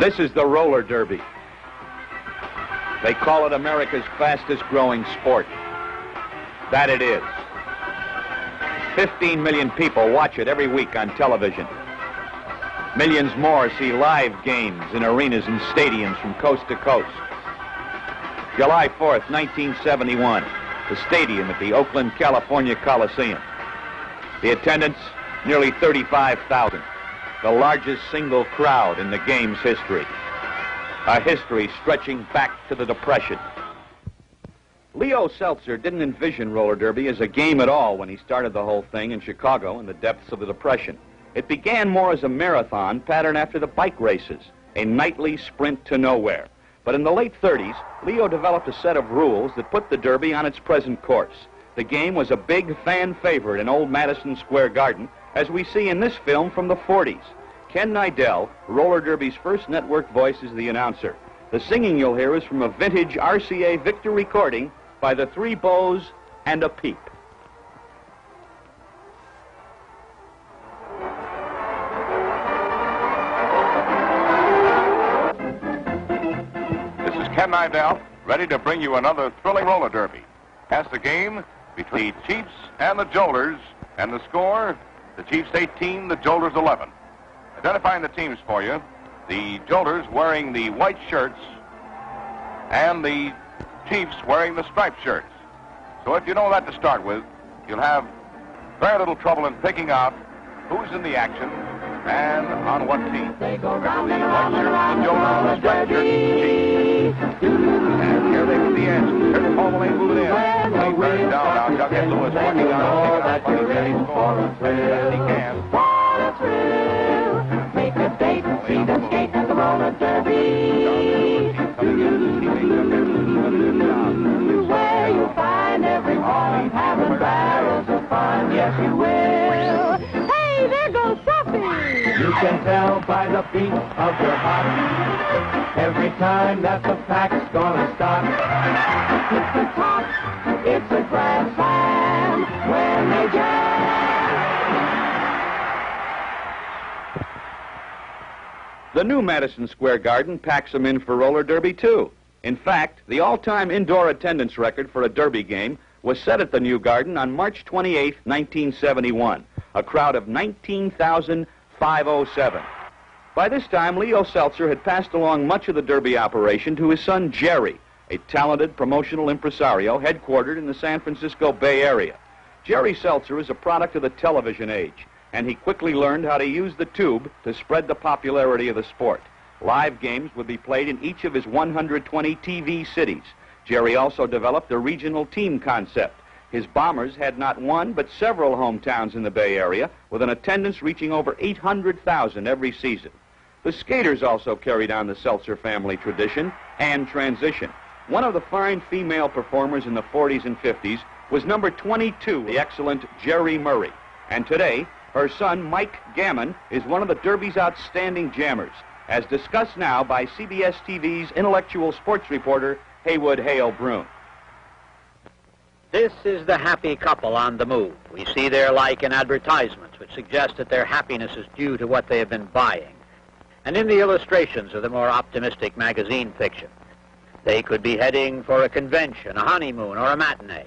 This is the roller derby. They call it America's fastest growing sport. That it is. 15 million people watch it every week on television. Millions more see live games in arenas and stadiums from coast to coast. July 4th, 1971, the stadium at the Oakland, California Coliseum. The attendance, nearly 35,000, the largest single crowd in the game's history. A history stretching back to the Depression. Leo Seltzer didn't envision roller derby as a game at all when he started the whole thing in Chicago in the depths of the Depression. It began more as a marathon patterned after the bike races, a nightly sprint to nowhere. But in the late 30s, Leo developed a set of rules that put the derby on its present course. The game was a big fan favorite in old Madison Square Garden, as we see in this film from the 40s. Ken Nidell, roller derby's first network voice, is the announcer. The singing you'll hear is from a vintage RCA Victor recording by the Three Bows and a Peep. This is Ken Nidell, ready to bring you another thrilling roller derby. That's the game between the Chiefs and the Jolers, and the score, the Chiefs 18, the Jolers 11. Identifying the teams for you, the Jolers wearing the white shirts and the Chiefs wearing the striped shirts. So if you know that to start with, you'll have very little trouble in picking out who's in the action and on what team. They go Remember, round the and white round and shirts, round the Jolers, the striped shirts, the Chiefs. And here they come the edge. Here's Paul Mullane moving in. Mullane bearing down now. Jughead Lewis working on taking out Buddy Ready score as best he can. What a thrill! Make a date and see them skate at the roller derby. Where you'll find everyone having barrels of fun. Yes, you will. Hey, there goes Sophie! You can tell by the beat of your heart every time that the pack's gonna start. It's the top, it's a grand slam when they jam. The new Madison Square Garden packs them in for roller derby, too. In fact, the all-time indoor attendance record for a derby game was set at the new Garden on March 28, 1971, a crowd of 19,507. By this time, Leo Seltzer had passed along much of the derby operation to his son Jerry, a talented promotional impresario headquartered in the San Francisco Bay Area. Jerry Seltzer is a product of the television age, and he quickly learned how to use the tube to spread the popularity of the sport. Live games would be played in each of his 120 TV cities. Jerry also developed a regional team concept. His Bombers had not one, but several hometowns in the Bay Area, with an attendance reaching over 800,000 every season. The Skaters also carried on the Seltzer family tradition and transition. One of the fine female performers in the 40s and 50s was number 22, the excellent Jerry Murray. And today, her son, Mike Gammon, is one of the Derby's outstanding jammers, as discussed now by CBS TV's intellectual sports reporter, Haywood Hale Broom. This is the happy couple on the move. We see their like in advertisements, which suggest that their happiness is due to what they have been buying, and in the illustrations of the more optimistic magazine fiction. They could be heading for a convention, a honeymoon, or a matinee.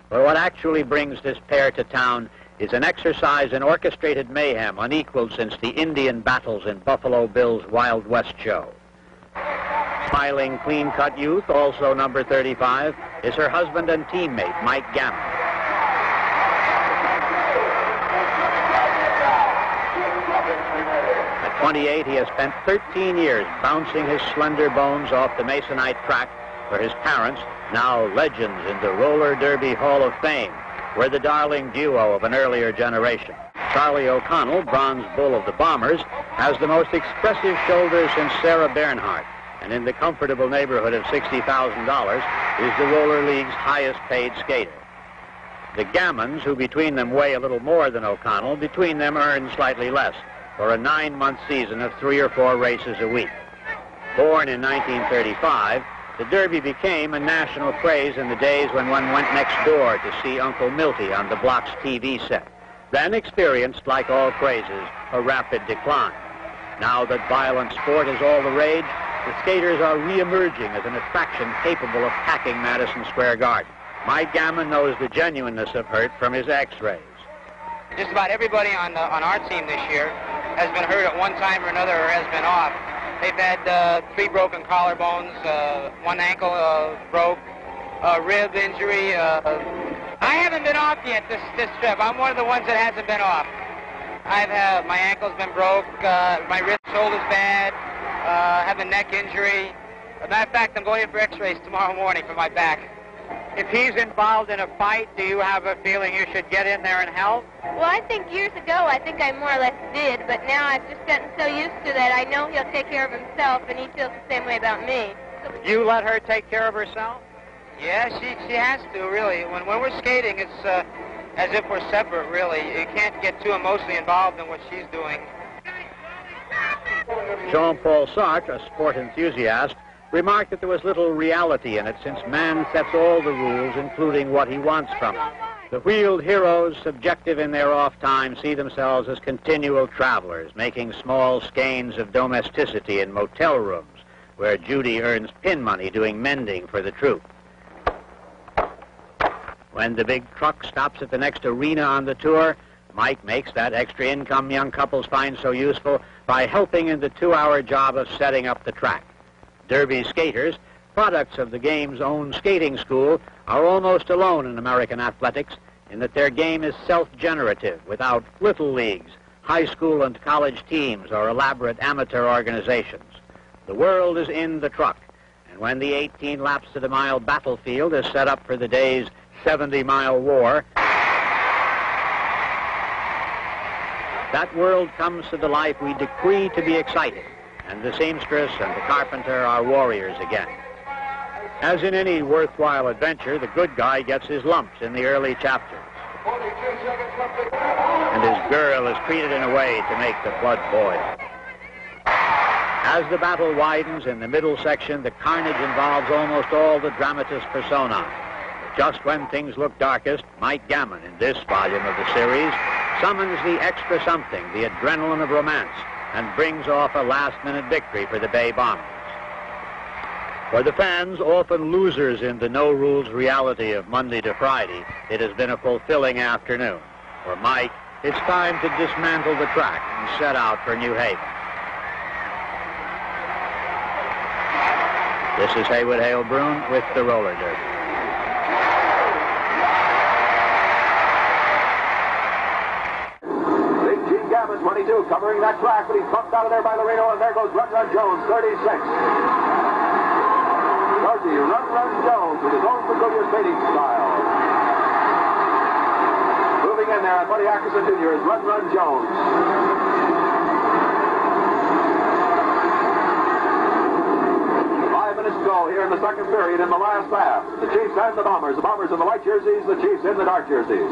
But what actually brings this pair to town is an exercise in orchestrated mayhem unequaled since the Indian battles in Buffalo Bill's Wild West show. Smiling, clean-cut youth, also number 35, is her husband and teammate, Mike Gammon. At 28, he has spent 13 years bouncing his slender bones off the Masonite track where his parents, now legends in the Roller Derby Hall of Fame, were the darling duo of an earlier generation. Charlie O'Connell, bronze bull of the Bombers, has the most expressive shoulders since Sarah Bernhardt, and in the comfortable neighborhood of $60,000 is the Roller League's highest-paid skater. The Gammons, who between them weigh a little more than O'Connell, between them earn slightly less for a 9-month season of 3 or 4 races a week. Born in 1935, the Derby became a national craze in the days when one went next door to see Uncle Milty on the block's TV set, then experienced, like all crazes, a rapid decline. Now that violent sport is all the rage, the skaters are re-emerging as an attraction capable of packing Madison Square Garden. Mike Gammon knows the genuineness of hurt from his x-rays. Just about everybody on our team this year has been hurt at one time or another or has been off. They've had 3 broken collarbones, 1 ankle broke, a rib injury. I haven't been off yet this trip. I'm one of the ones that hasn't been off. My ankle's been broke, my wrist, shoulder's bad, have a neck injury. As a matter of fact, I'm going in for x-rays tomorrow morning for my back. If he's involved in a fight, do you have a feeling you should get in there and help? Well, I think years ago, I think I more or less did, but now I've just gotten so used to that, I know he'll take care of himself, and he feels the same way about me. You let her take care of herself? Yeah, she has to, really. When we're skating, it's as if we're separate, really. You can't get too emotionally involved in what she's doing. Jean-Paul Sartre, a sport enthusiast, remarked that there was little reality in it since man sets all the rules, including what he wants from it. The wheeled heroes, subjective in their off time, see themselves as continual travelers, making small skeins of domesticity in motel rooms, where Judy earns pin money doing mending for the troupe. When the big truck stops at the next arena on the tour, Mike makes that extra income young couples find so useful by helping in the 2-hour job of setting up the track. Derby skaters, products of the game's own skating school, are almost alone in American athletics in that their game is self-generative, without little leagues, high school and college teams, or elaborate amateur organizations. The world is in the truck, and when the 18 laps to the mile battlefield is set up for the day's 70-mile war, that world comes to the life we decree to be exciting, and the seamstress and the carpenter are warriors again. As in any worthwhile adventure, the good guy gets his lumps in the early chapters, and his girl is treated in a way to make the blood boil. As the battle widens in the middle section, the carnage involves almost all the dramatis personae. Just when things look darkest, Mike Gammon, in this volume of the series, summons the extra something, the adrenaline of romance, and brings off a last-minute victory for the Bay Bombers. For the fans, often losers in the no-rules reality of Monday to Friday, it has been a fulfilling afternoon. For Mike, it's time to dismantle the track and set out for New Haven. This is Haywood Hale Broun with the Roller Derby. Big Gene Gammon, 22, covering that track, but he's bumped out of there by Loreno, and there goes Run Run Jones, 36. Georgie Run Run Jones with his own peculiar skating style. Moving in there, and Buddy Atkinson Jr. is Run Run Jones. 5 minutes to go here in the second period in the last half. The Chiefs and the Bombers. The Bombers in the white jerseys, the Chiefs in the dark jerseys.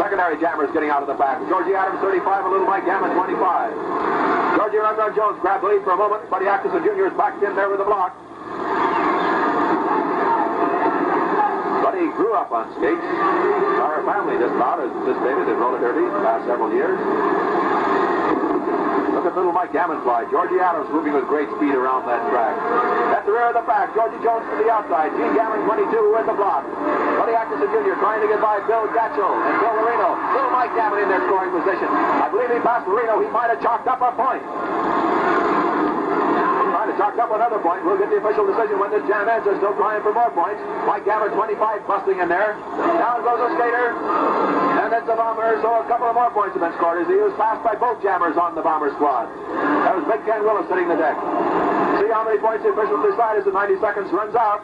Secondary jammers getting out of the back. Georgie Adams, 35, a little Mike Gammon, 25. Georgie Run Run Jones grabbed the lead for a moment. Buddy Atkinson Jr. is back in there with the block. Buddy grew up on skates. Our family just about has participated in roller derby the past several years. Look at little Mike Gammon fly. Georgie Adams moving with great speed around that track. At the rear of the pack, Georgie Jones to the outside. Gene Gammon, 22, with the block. Buddy Atkinson Jr. trying to get by Bill Gatchell and Bill Loreno. Little Mike Gammon in their scoring position. I believe he passed Loreno. He might have chalked up a point. Trying to chalk up another point. We'll get the official decision when this jam ends. They're still trying for more points. Mike Gammon, 25, busting in there. Down goes a skater. And it's the Bombers, so a couple of more points have been scored as he was passed by both jammers on the Bomber squad. That was Big Ken Willis sitting the deck. See how many points the officials decide as the 90 seconds runs out.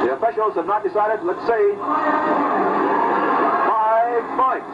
The officials have not decided. Let's see. 5 points.